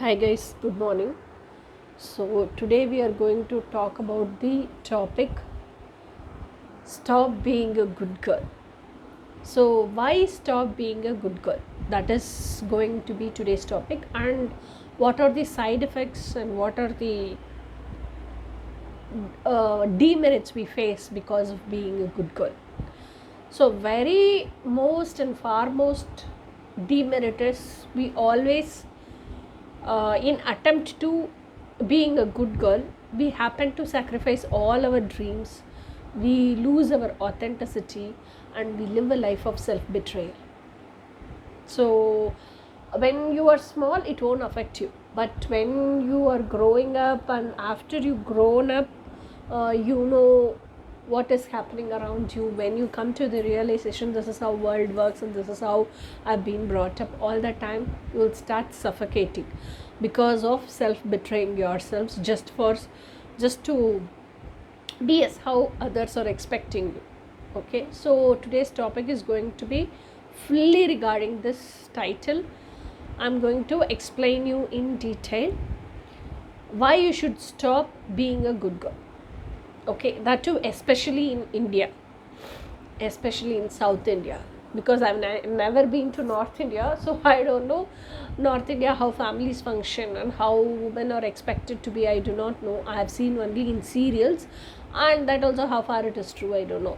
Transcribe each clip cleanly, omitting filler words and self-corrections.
Hi guys, good morning. So today we are going to talk about the topic stop being a good girl. So why stop being a good girl? That is going to be today's topic, and what are the side effects and what are the demerits we face because of being a good girl. So very most and foremost demerit is we always in attempt to being a good girl, we happen to sacrifice all our dreams, we lose our authenticity, and we live a life of self-betrayal. So when you are small, it won't affect you, but when you are growing up and after you grown up, you know what is happening around you. When you come to the realization this is how world works and this is how I've been brought up, all the time you will start suffocating because of self-betraying yourselves just to be as how others are expecting you. Okay, so today's topic is going to be fully regarding this title. I'm going to explain you in detail why you should stop being a good girl. Okay, that too especially in India, especially in South India, because I've never been to North India, so I don't know North India how families function and how women are expected to be. I do not know. I have seen only in serials, and that also how far it is true I don't know.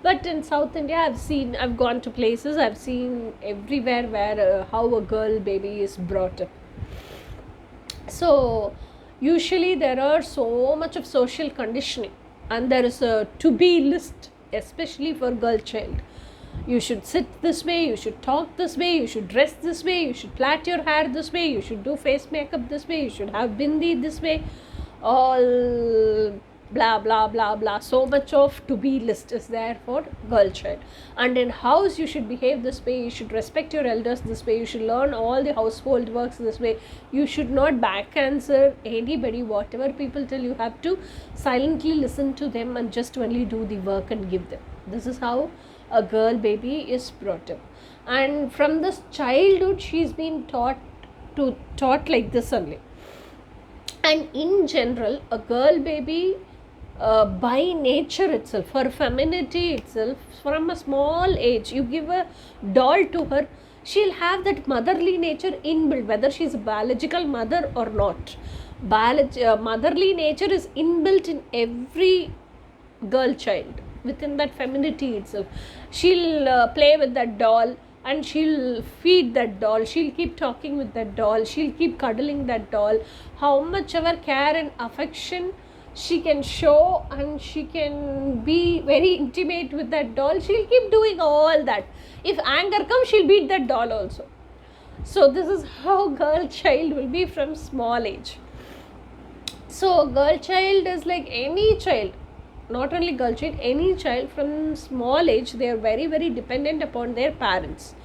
But in South India, I've gone to places, I've seen everywhere where how a girl baby is brought up. So usually there are so much of social conditioning, and there is a to be list, especially for girl child. You should sit this way, you should talk this way, you should dress this way, you should plait your hair this way, you should do face makeup this way, you should have bindi this way, all blah blah blah blah. So much of to be list is there for girl child. And in house you should behave this way, you should respect your elders this way, you should learn all the household works this way, you should not back answer anybody. Whatever people tell, you have to silently listen to them and just only do the work and give them. This is how a girl baby is brought up, and from this childhood she's been taught like this only. And in general, a girl baby by nature itself, her femininity itself, from a small age, you give a doll to her, she'll have that motherly nature inbuilt, whether she's a biological mother or not. Motherly nature is inbuilt in every girl child. Within that femininity itself, she'll play with that doll, and she'll feed that doll, she'll keep talking with that doll, she'll keep cuddling that doll. How much ever care and affection she can show, and she can be very intimate with that doll, she'll keep doing all that. If anger comes, she'll beat that doll also. So this is how girl child will be from small age. So girl child is like any child, not only girl child, any child from small age, they are very very dependent upon their parents.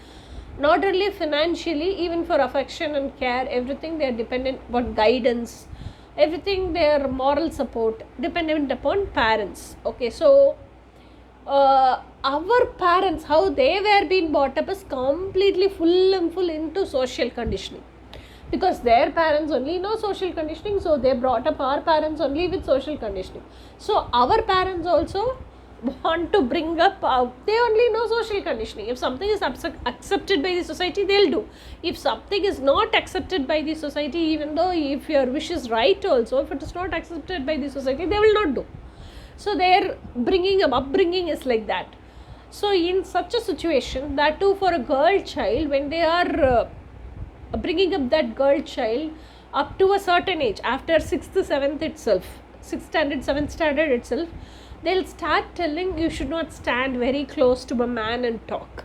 Not only financially, even for affection and care, everything they are dependent upon guidance, everything their moral support dependent upon parents. Okay, so our parents, how they were being brought up is completely full into social conditioning, because their parents only know social conditioning, so they brought up our parents only with social conditioning. So our parents also want to bring up, they only know social conditioning. If something is accepted by the society, they'll do. If something is not accepted by the society, even though if your wish is right also, if it is not accepted by the society, they will not do. So their upbringing is like that. So in such a situation, that too for a girl child, when they are bringing up that girl child up to a certain age, after 6th 7th itself, 6th standard 7th standard itself, they'll start telling you should not stand very close to a man and talk,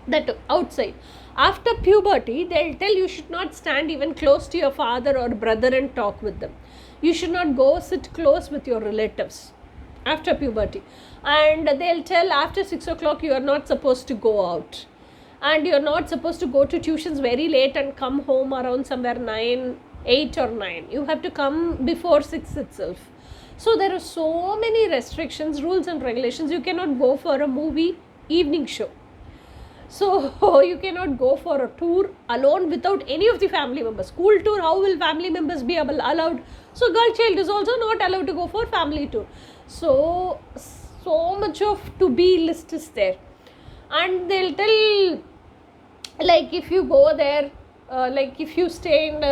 that outside. After puberty, they'll tell you should not stand even close to your father or brother and talk with them, you should not go sit close with your relatives after puberty. And they'll tell after 6 o'clock you are not supposed to go out, and you're not supposed to go to tuitions very late and come home around somewhere 8 or 9. You have to come before 6 itself. So there are so many restrictions, rules and regulations. You cannot go for a movie evening show. So you cannot go for a tour alone without any of the family members. School tour, how will family members be allowed? So girl child is also not allowed to go for family tour. So much of to be list is there. And they'll tell, like, if you go there, like if you stay in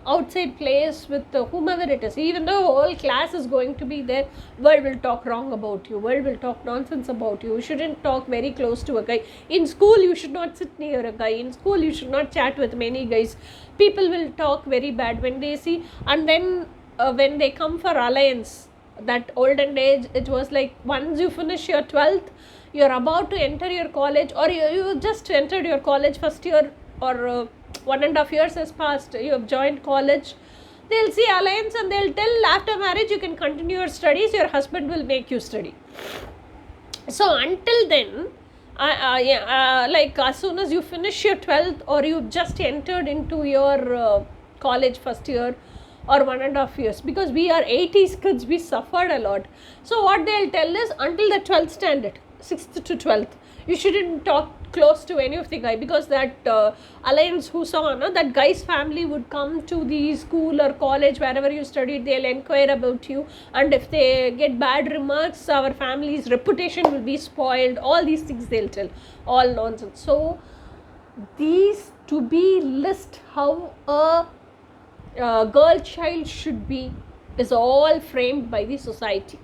outside place with whomever it is, even though whole class is going to be there, world will talk wrong about you, world will talk nonsense about you. You shouldn't talk very close to a guy. In school you should not sit near a guy. In school you should not chat with many guys. People will talk very bad when they see. And then when they come for alliance, that olden age, it was like once you finish your 12th, you're about to enter your college, or you just entered your college first year, or 1.5 years has passed, you have joined college, they'll see alliance and they'll tell after marriage you can continue your studies, your husband will make you study. So until then, like as soon as you finish your 12th or you've just entered into your college first year or 1.5 years, because we are 80s kids, we suffered a lot. So what they'll tell is, until the 12th standard, 6th to 12th, you shouldn't talk close to any of the guy, because that alliance who saw, no, that guy's family would come to the school or college wherever you studied, they'll inquire about you, and if they get bad remarks, our family's reputation will be spoiled. All these things they'll tell, all nonsense. So these to be list how a girl child should be is all framed by the society.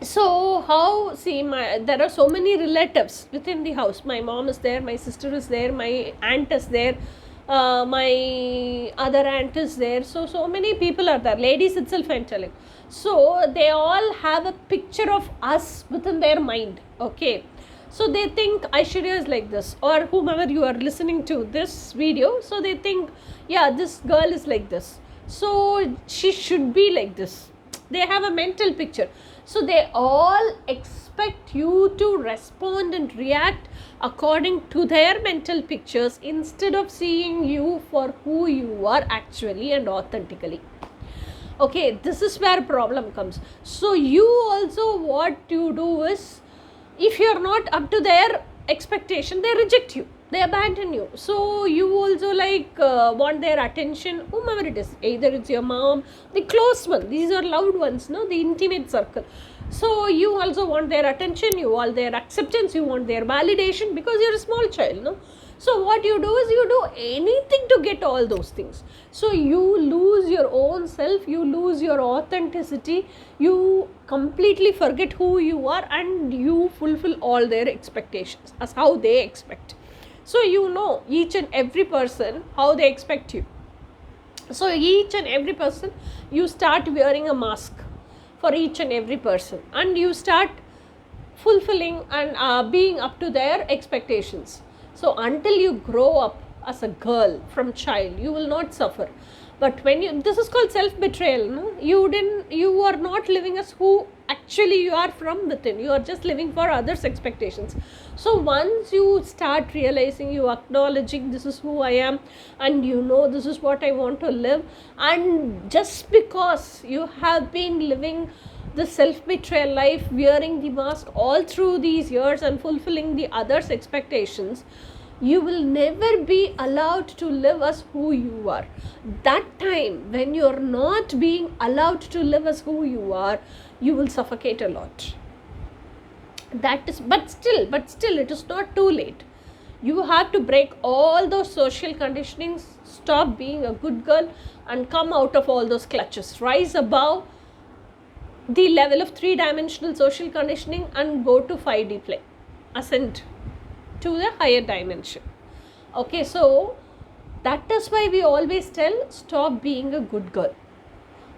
So how, see, there are so many relatives within the house. My mom is there, my sister is there, my aunt is there, my other aunt is there. So many people are there, ladies itself I'm telling. So they all have a picture of us within their mind, okay. So they think Aishwarya is like this, or whomever you are listening to this video, so they think, yeah, this girl is like this, so she should be like this. They have a mental picture. So they all expect you to respond and react according to their mental pictures, instead of seeing you for who you are actually and authentically. Okay, this is where problem comes. So you also, what you do is, if you are not up to their expectation, they reject you, they abandon you. So you also like want their attention, whomever it is, either it's your mom, the close one, these are loved ones, no, the intimate circle. So you also want their attention, you want their acceptance, you want their validation, because you're a small child, no. So what you do is, you do anything to get all those things. So you lose your own self, you lose your authenticity, you completely forget who you are, and you fulfill all their expectations as how they expect. So you know each and every person how they expect you. So each and every person, you start wearing a mask for each and every person, and you start fulfilling and being up to their expectations. So until you grow up as a girl from child, you will not suffer. But when you, this is called self-betrayal, no? You are not living as who actually you are from within. You are just living for others' expectations. So once you start realizing, you acknowledging, this is who I am, and you know this is what I want to live, and just because you have been living the self-betrayal life, wearing the mask all through these years and fulfilling the others' expectations, you will never be allowed to live as who you are. That time when you're not being allowed to live as who you are, you will suffocate a lot. That is, but still it is not too late. You have to break all those social conditionings, stop being a good girl, and come out of all those clutches. Rise above the level of 3-dimensional social conditioning and go to 5D plane. Ascend to the higher dimension. Okay, so that is why we always tell, stop being a good girl,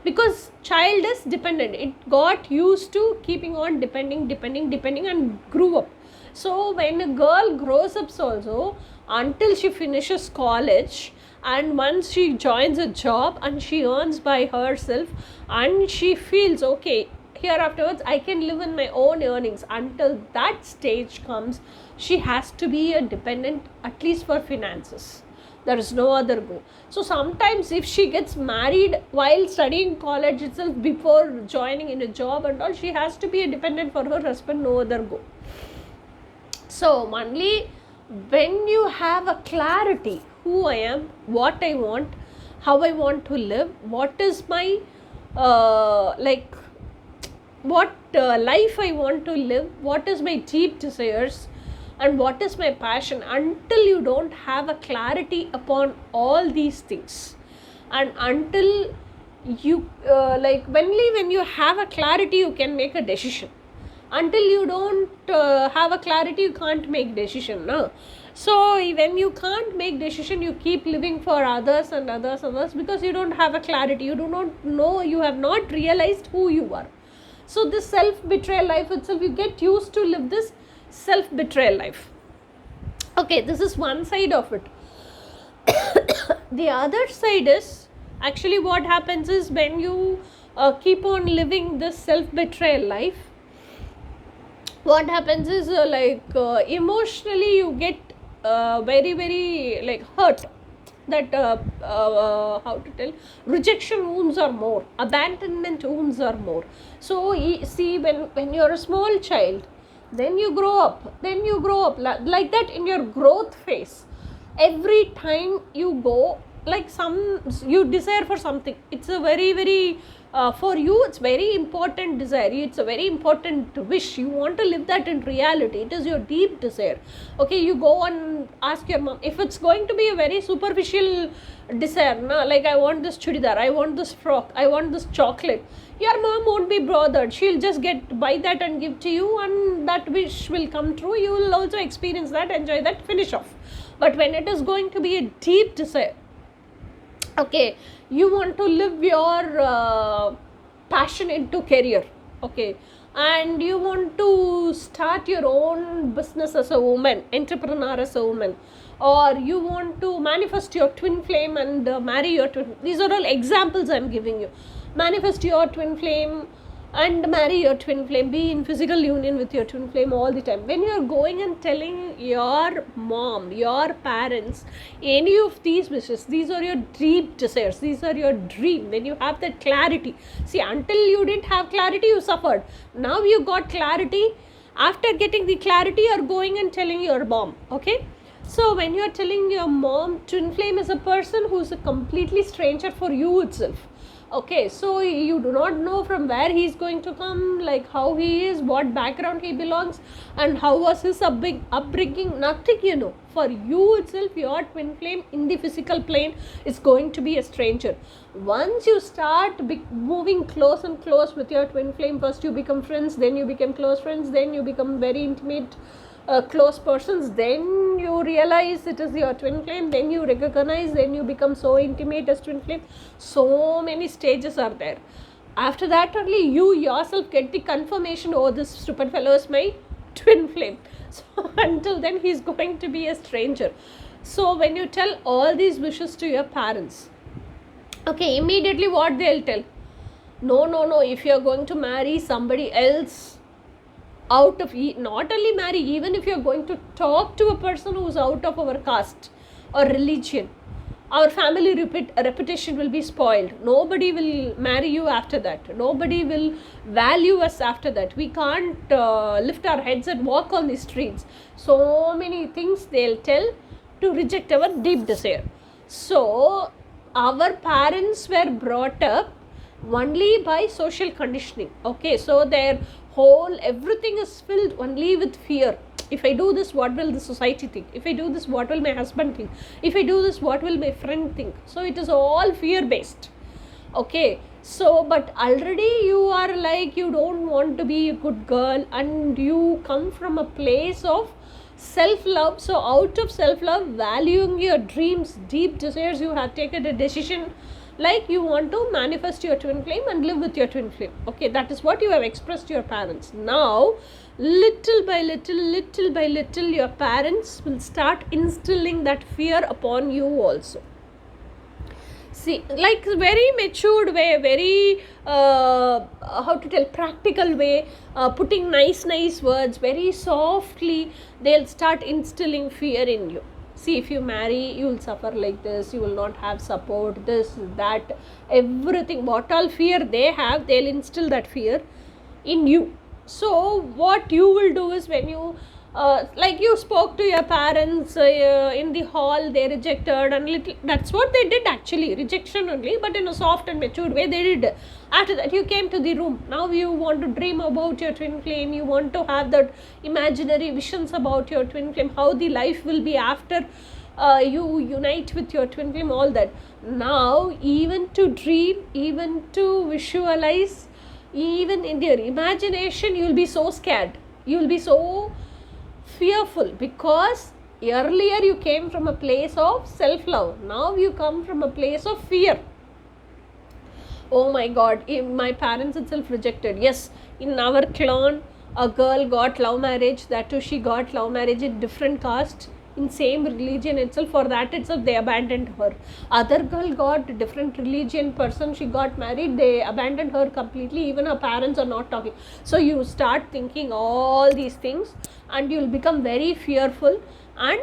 because child is dependent. It got used to keeping on depending and grew up. So when a girl grows up also, until she finishes college, and once she joins a job and she earns by herself, and she feels okay, here afterwards I can live in my own earnings, until that stage comes, she has to be a dependent, at least for finances. There is no other go. So sometimes if she gets married while studying college itself, before joining in a job and all, she has to be a dependent for her husband, no other go. So only when you have a clarity who I am, what I want, how I want to live, what is my like what life I want to live, what is my deep desires, and what is my passion. Until you don't have a clarity upon all these things, and until you like only when you have a clarity you can make a decision. Until you don't have a clarity you can't make decision, no? So when you can't make decision, you keep living for others and others, because you don't have a clarity, you do not know, you have not realized who you are. So this self-betrayal life itself, you get used to live this self-betrayal life. Okay, this is one side of it. The other side is, actually what happens is, when you keep on living this self-betrayal life, what happens is emotionally you get very like hurt. That how to tell, rejection wounds are more, abandonment wounds are more. So see, when you're a small child, then you grow up like that. In your growth phase, every time you go, like you desire for something, it's a very for you it's very important desire, it's a very important wish, you want to live that in reality, it is your deep desire. Okay, you go and ask your mom. If it's going to be a very superficial desire, no? Like, I want this chudidar, I want this frock, I want this chocolate, your mom won't be bothered, she'll just buy that and give to you, and that wish will come true, you will also experience that, enjoy that, finish off. But when it is going to be a deep desire, okay, you want to live your passion into career, okay, and you want to start your own business as a woman, entrepreneur as a woman, or you want to manifest your twin flame and marry your twin. These are all examples I'm giving you. Manifest your twin flame and marry your twin flame, be in physical union with your twin flame all the time. When you're going and telling your mom, your parents, any of these wishes, these are your deep desires, these are your dream, when you have that clarity. See, until you didn't have clarity, you suffered. Now you got clarity. After getting the clarity, you're going and telling your mom, okay? So when you're telling your mom, twin flame is a person who's a completely stranger for you itself. Okay, so you do not know from where he is going to come, like how he is, what background he belongs, and how was his upbringing, nothing you know. For you itself, your twin flame in the physical plane is going to be a stranger. Once you start moving close and close with your twin flame, first you become friends, then you become close friends, then you become very intimate close persons, then you realize it is your twin flame, then you recognize, then you become so intimate as twin flame. So many stages are there. After that only you yourself get the confirmation, oh, this stupid fellow is my twin flame. So until then he is going to be a stranger. So when you tell all these wishes to your parents, okay, immediately what they'll tell, no, if you're going to marry somebody else, out of, not only marry, even if you're going to talk to a person who's out of our caste or religion, our family reputation will be spoiled. Nobody will marry you after that, nobody will value us after that, we can't lift our heads and walk on the streets. So many things they'll tell to reject our deep desire. So our parents were brought up only by social conditioning, okay, so their whole everything is filled only with fear. If I do this, what will the society think? If I do this, what will my husband think? If I do this, what will my friend think? So it is all fear based, okay. So but already you are like, you don't want to be a good girl, and you come from a place of self-love. So out of self-love, valuing your dreams, deep desires, you have taken a decision, like you want to manifest your twin flame and live with your twin flame, okay, that is what you have expressed to your parents. Now little by little your parents will start instilling that fear upon you also. See, like very matured way, very how to tell, practical way, putting nice words very softly, they'll start instilling fear in you. See, if you marry, you will suffer like this, you will not have support, this, that, everything, what all fear they have, they'll instill that fear in you. So what you will do is, when you like you spoke to your parents in the hall, they rejected, and that's what they did actually, rejection only, but in a soft and matured way they did. After that you came to the room. Now you want to dream about your twin flame, you want to have that imaginary visions about your twin flame, how the life will be after you unite with your twin flame, all that. Now even to dream, even to visualize, even in your imagination, you will be so scared, you will be so fearful, because earlier you came from a place of self-love, now you come from a place of fear. Oh my god, my parents itself rejected. Yes, in our clan a girl got love marriage, that too she got love marriage in different caste, in same religion itself. For that itself they abandoned her. Other girl got different religion person, she got married, they abandoned her completely, even her parents are not talking. So you start thinking all these things and you will become very fearful, and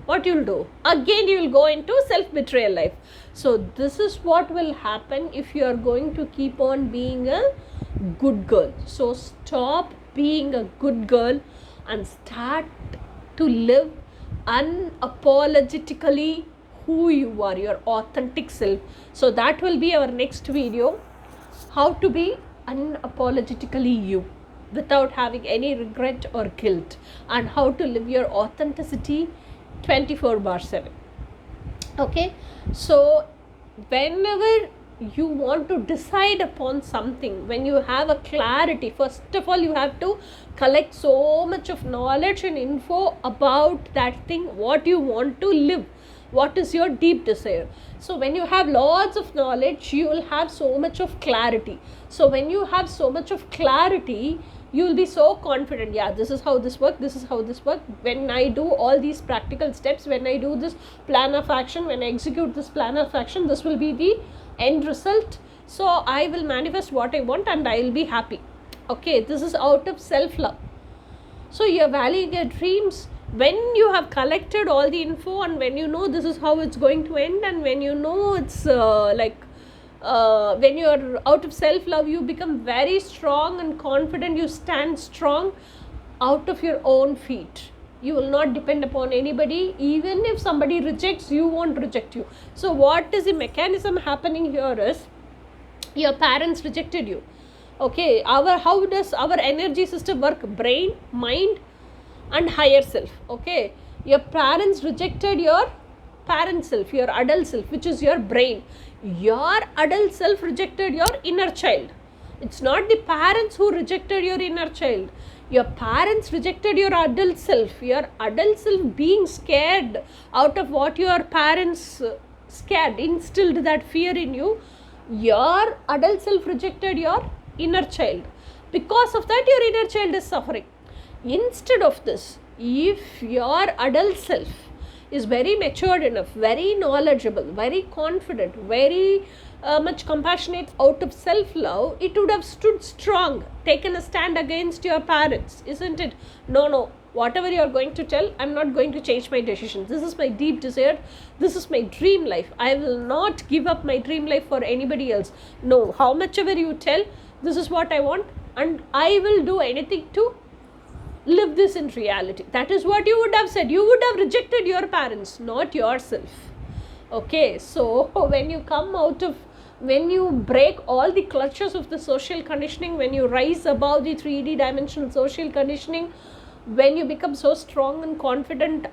what you'll do again, you will go into self-betrayal life. So this is what will happen if you are going to keep on being a good girl. So stop being a good girl and start to live unapologetically who you are, your authentic self. So that will be our next video, how to be unapologetically you without having any regret or guilt, and how to live your authenticity 24/7. Okay, so whenever you want to decide upon something, when you have a clarity, first of all you have to collect so much of knowledge and info about that thing, what you want to live, what is your deep desire. So when you have lots of knowledge, you will have so much of clarity. So when you have so much of clarity, you will be so confident, yeah, this is how this works, this is how this works. When I do all these practical steps, when I do this plan of action, when I execute this plan of action, this will be the end result. So I will manifest what I want and I will be happy. Okay, this is out of self-love. So you're valuing your dreams when you have collected all the info, and when you know this is how it's going to end, and when you know it's when you are out of self-love, you become very strong and confident. You stand strong out of your own feet. You will not depend upon anybody. Even if somebody rejects, you won't reject you. So what is the mechanism happening here is, your parents rejected you. Okay, how does our energy system work? Brain, mind and higher self. Okay, your parents rejected your parent self, your adult self, which is your brain. Your adult self rejected your inner child. It's not the parents who rejected your inner child. Your parents rejected your adult self. Your adult self being scared out of what your parents scared, instilled that fear in you. Your adult self rejected your inner child. Because of that, your inner child is suffering. Instead of this, if your adult self is very matured enough, very knowledgeable, very confident, very much compassionate, out of self-love, it would have stood strong, taken a stand against your parents, isn't it? No, whatever you are going to tell, I'm not going to change my decision. This is my deep desire. This is my dream life. I will not give up my dream life for anybody else. No, how much ever you tell, this is what I want, and I will do anything to live this in reality. That is what you would have said. You would have rejected your parents, not yourself. Okay, so when you come out of, when you break all the clutches of the social conditioning, when you rise above the 3D dimensional social conditioning, when you become so strong and confident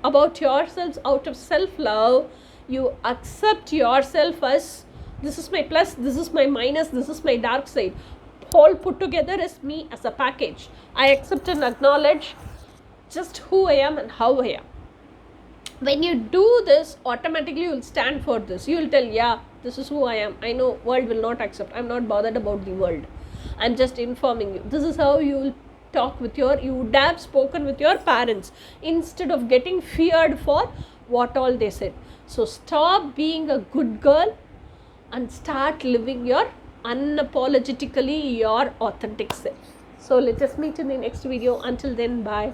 about yourselves out of self-love, you accept yourself as, this is my plus, this is my minus, this is my dark side. Whole put together is me as a package. I accept and acknowledge just who I am and how I am. When you do this, automatically you will stand for this. You will tell, yeah, this is who I am. I know world will not accept. I'm not bothered about the world. I'm just informing you. This is how you will talk with you would have spoken with your parents, instead of getting feared for what all they said. So stop being a good girl and start living your unapologetically your authentic self. So let us meet in the next video. Until then, bye.